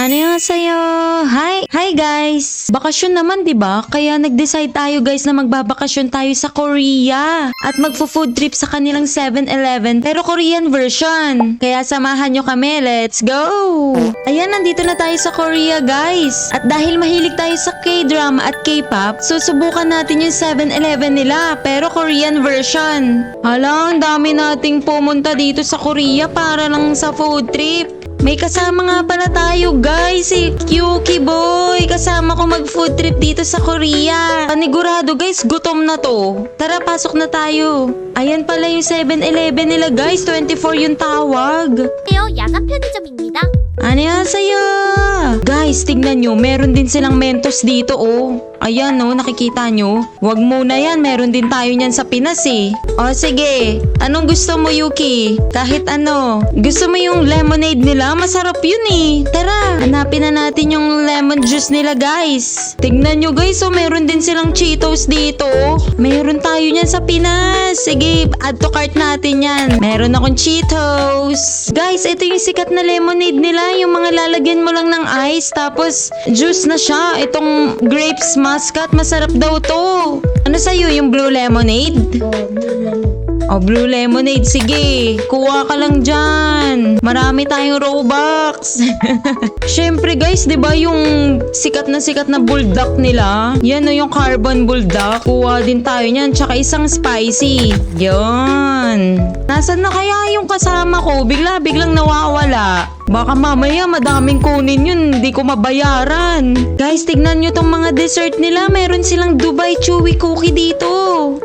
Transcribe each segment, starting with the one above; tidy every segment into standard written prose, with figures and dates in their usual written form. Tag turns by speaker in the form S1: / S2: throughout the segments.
S1: Annyeonghaseyo! Hi guys! Bakasyon naman 'di ba? Kaya nag-decide tayo guys na magbabakasyon tayo sa Korea at magfo-food trip sa kanilang 7-Eleven pero Korean version. Kaya samahan nyo kami, let's go! Ayan, nandito na tayo sa Korea guys. At dahil mahilig tayo sa K-drama at K-pop, susubukan natin yung 7-Eleven nila pero Korean version. Hala, ang dami nating pumunta dito sa Korea para lang sa food trip. May kasama nga pala tayo guys, si Yuki Boy. Kasama ko mag-food trip dito sa Korea. Panigurado guys, gutom na to. Tara, pasok na tayo. Ayan pala yung 7-Eleven nila guys, 24 yung tawag.
S2: 야간 편의점입니다.
S1: Annyeonghaseyo! Guys, tignan nyo, meron din silang Mentos dito oh. Ayan no, nakikita nyo? Wag muna yan, meron din tayo niyan sa Pinas eh. O sige, anong gusto mo Yuki? Kahit ano. Gusto mo yung lemonade nila? Masarap yun eh. Tara, hanapin na natin yung lemon juice nila guys. Tignan nyo guys, oh, meron din silang Cheetos dito. Meron tayo niyan sa Pinas. Sige, add to cart natin yan. Meron akong Cheetos. Guys, ito yung sikat na lemonade nila. Yung mga lalagyan mo lang ng ice, tapos juice na siya. Itong grapes muscat, masarap daw to. Ano sa'yo, yung blue lemonade? Oh, blue lemonade. Sige, kuha ka lang dyan. Marami tayong Robux. Syempre guys, di ba yung sikat na bulldog nila? Yan o, yung carbon bulldog. Kuha din tayo niyan. Tsaka isang spicy. Yan. Nasaan na kaya yung kasama ko? Biglang nawawala. Baka mamaya madaming kunin yun, hindi ko mabayaran. Guys, tignan nyo tong mga dessert nila. Meron silang Dubai Chewy Cookie dito.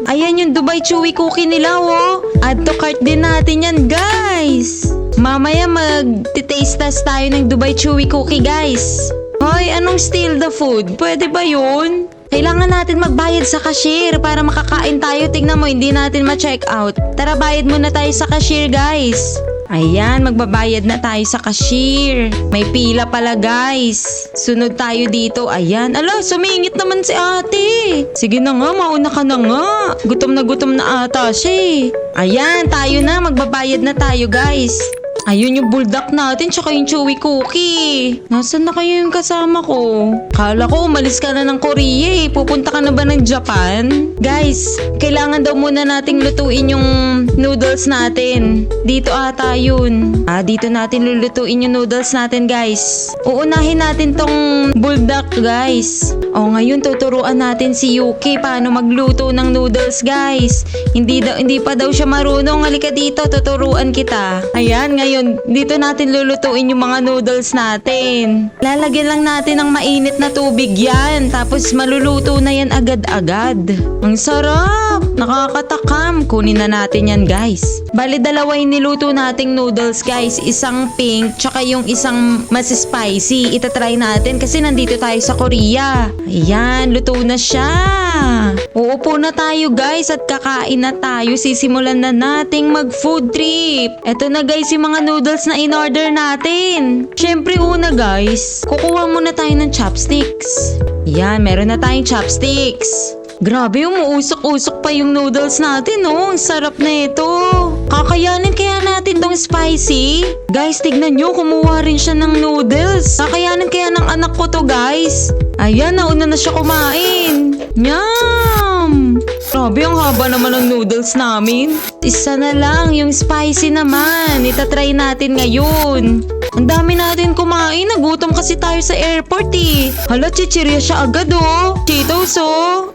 S1: Ayan yung Dubai Chewy Cookie nila, oh. Add to cart din natin yan, guys. Mamaya mag-taste test tayo ng Dubai Chewy Cookie, guys. Hoy, anong steal the food? Pwede ba yun? Kailangan natin magbayad sa cashier para makakain tayo. Tingnan mo, hindi natin ma-check out. Tara, bayad muna tayo sa cashier, guys. Ayan, magbabayad na tayo sa cashier. May pila pala guys. Sunod tayo dito. Ayan. Ala, sumingit naman si ate. Sige na nga, mauna ka na nga. Gutom na ata siya eh. Ayan, tayo na. Magbabayad na tayo guys. Ayun yung bulldog natin, tsaka yung chewy cookie. Nasaan na kayo yung kasama ko? Kala ko umalis ka na ng Korea eh. Pupunta ka na ba ng Japan? Guys, kailangan daw muna nating lutuin yung noodles natin. Dito ata yun. Dito natin lulutuin yung noodles natin guys. Uunahin natin tong bulldog guys. Ngayon tuturuan natin si Yuki paano magluto ng noodles guys. Hindi pa daw siya marunong. Halika dito, tuturuan kita. Ayan, ngayon dito natin lulutuin yung mga noodles natin. Lalagyan lang natin ng mainit na tubig yan. Tapos maluluto na yan agad-agad. Ang sarap! Nakakatakam. Kunin na natin yan guys. Bali, dalawa yung niluto nating noodles guys. Isang pink, tsaka yung isang mas spicy. Itatry natin kasi nandito tayo sa Korea. Ayan, luto na siya. Uupo na tayo guys at kakain na tayo. Sisimulan na nating mag-food trip. Eto na guys yung mga noodles na in-order natin. Syempre una guys, kukuha muna tayo ng chopsticks. Yan, meron na tayong chopsticks. Grabe, umuusok-usok pa yung noodles natin, oh. Ang sarap na ito. Kakayanin kaya natin tong spicy? Guys, tignan nyo, kumuha rin siya ng noodles. Kakayanin kaya ng anak ko to, guys. Ayan, nauna na siya kumain. Yum! Grabe, ang haba naman ng noodles namin. Isa na lang, yung spicy naman. Itatry natin ngayon. Ang dami natin kumain. Nagutom kasi tayo sa airport eh. Hala, chichirya siya agad oh. Cheetos oh.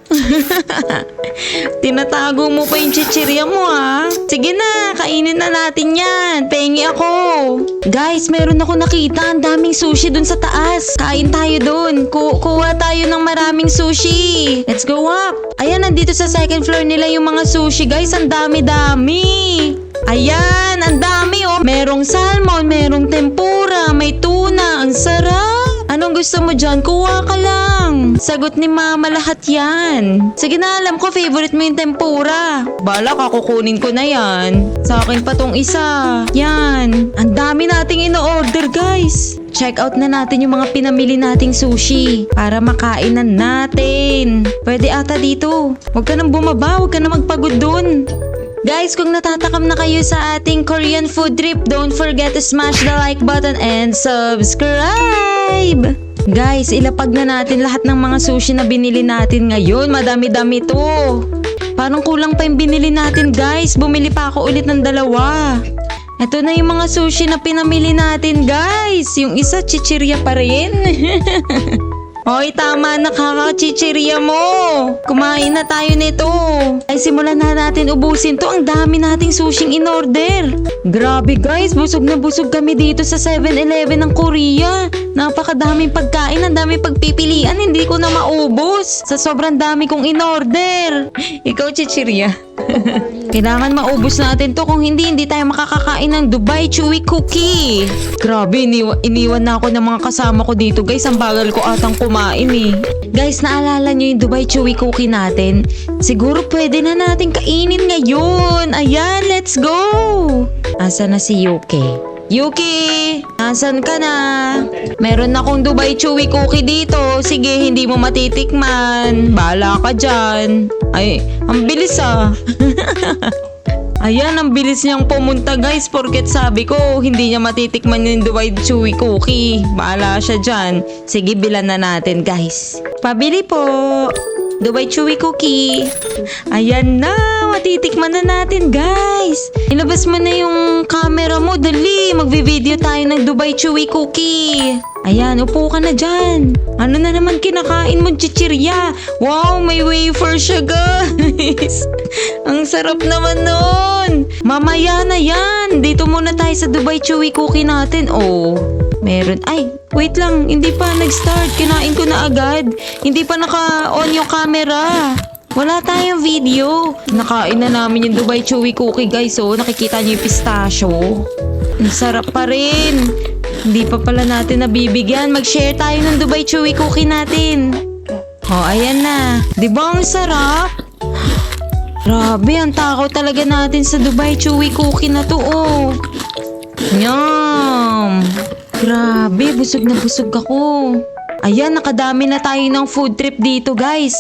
S1: Tinatago mo pa yung chichirya mo ah. Sige na, kainin na natin yan. Pengi ako. Guys, meron ako nakita. Ang daming sushi dun sa taas. Kain tayo dun. Kuha tayo ng maraming sushi. Let's go up. Ayan, nandito sa second floor nila yung mga sushi guys. Ang dami-dami. Ayan, ang dami oh. Merong salmon, merong tempura, may tuna. Ang sarap. Anong gusto mo dyan? Kuha ka lang. Sagot ni mama lahat yan. Sige na, alam ko favorite mo yung tempura. Bala ka, kukunin ko na yan. Sa akin pa tong isa. Yan. Ang dami nating ino-order guys. Check out na natin yung mga pinamili nating sushi para makain na natin. Pwede ata dito. Huwag ka nang bumaba, huwag ka nang magpagod dun. Guys, kung natatakam na kayo sa ating Korean food trip, don't forget to smash the like button and subscribe! subscribe! Guys, ilapag na natin lahat ng mga sushi na binili natin ngayon. Madami-dami to. Parang kulang pa yung binili natin, guys. Bumili pa ako ulit ng 2. Ito na yung mga sushi na pinamili natin, guys. Yung isa, chichirya pa rin. Hoy, tama na, kaka-chichirya mo. Kumain na tayo nito. Ay, simulan na natin ubusin to. Ang dami nating sushing in order. Grabe guys, busog na busog kami dito sa 7-Eleven ng Korea. Napakadaming pagkain, ang daming pagpipilian. Hindi ko na maubos. Sa sobrang dami kong in order. Ikaw, chichirya. Kailangan maubos natin to. Kung hindi tayo makakakain ng Dubai Chewy Cookie. Grabe, iniwan na ako ng mga kasama ko dito guys. Ang bagal ko atang kumain eh. Guys, naalala nyo yung Dubai Chewy Cookie natin? Siguro pwede na natin kainin ngayon. Ayan, let's go! Asa na si Yuki? Yuki! Nasaan ka na? Meron akong Dubai Chewy Cookie dito. Sige, hindi mo matitikman. Bahala ka dyan. Ay, ang bilis ah. Ayan, ang bilis niyang pumunta guys. Porket sabi ko, hindi niya matitikman yung Dubai Chewy Cookie. Bahala siya dyan. Sige, bilan na natin guys. Pabili po. Dubai Chewy Cookie. Ayan na, matitikman na natin guys. Ilabas mo na yung camera mo, dali. Magvi-video tayo ng Dubai Chewy Cookie. Ayan, upo ka na dyan. Ano na naman kinakain mo, chichirya? Wow, may wafer siya guys. Ang sarap naman nun. Mamaya na yan. Dito muna tayo sa Dubai Chewy Cookie natin. Oh, meron. Ay, wait lang. Hindi pa nag-start. Kinain ko na agad. Hindi pa naka-on yung camera. Wala tayong video. Nakain na namin yung Dubai Chewy Cookie guys. Oh, nakikita niyo yung pistachio. Ang sarap pa rin. Hindi pa pala natin nabibigyan. Mag-share tayo ng Dubai Chewy Cookie natin. Oh, ayan na. Diba ang sarap? Grabe, ang takaw talaga natin sa Dubai Chewy Cookie na to, oh. Yum! Grabe, busog na busog ako. Ayan, nakadami na tayo ng food trip dito, guys.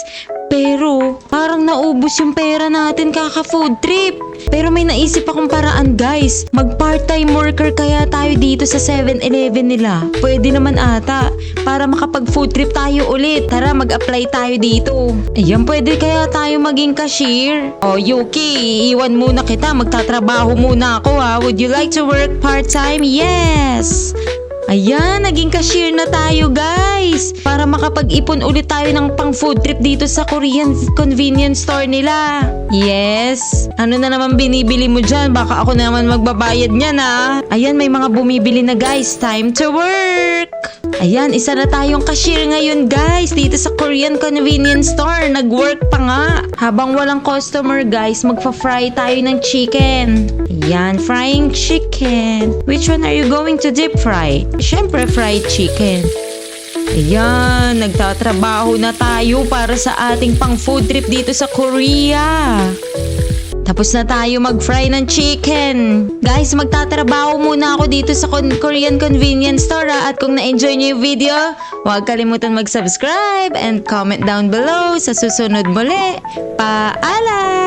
S1: Pero, parang naubos yung pera natin kaka-food trip. Pero may naisip akong paraan, guys. Mag-part-time worker kaya tayo dito sa 7-Eleven nila. Pwede naman ata. Para makapag-food trip tayo ulit. Tara, mag-apply tayo dito. Ayan, pwede kaya tayo maging cashier. Oh, Yuki, iiwan muna kita. Magtatrabaho muna ako, ha. Would you like to work part-time? Yes! Ayan, naging cashier na tayo guys. Para makapag-ipon ulit tayo ng pang food trip dito sa Korean convenience store nila. Yes. Ano na naman binibili mo dyan? Baka ako naman magbabayad niyan ah. Ayan, may mga bumibili na guys. Time to work. Ayan, isa na tayong cashier ngayon guys. Dito sa Korean convenience store. Nag-work pa nga. Habang walang customer guys, magpa-fry tayo ng chicken. Ayan, frying chicken. Which one are you going to deep fry? Siyempre, fried chicken. Ayan, nagtatrabaho na tayo para sa ating pang food trip dito sa Korea. Tapos na tayo mag-fry ng chicken. Guys, magtatrabaho muna ako dito sa Korean convenience store. At kung na-enjoy niyo yung video, huwag kalimutan mag-subscribe and comment down below. Sa susunod muli, paalam!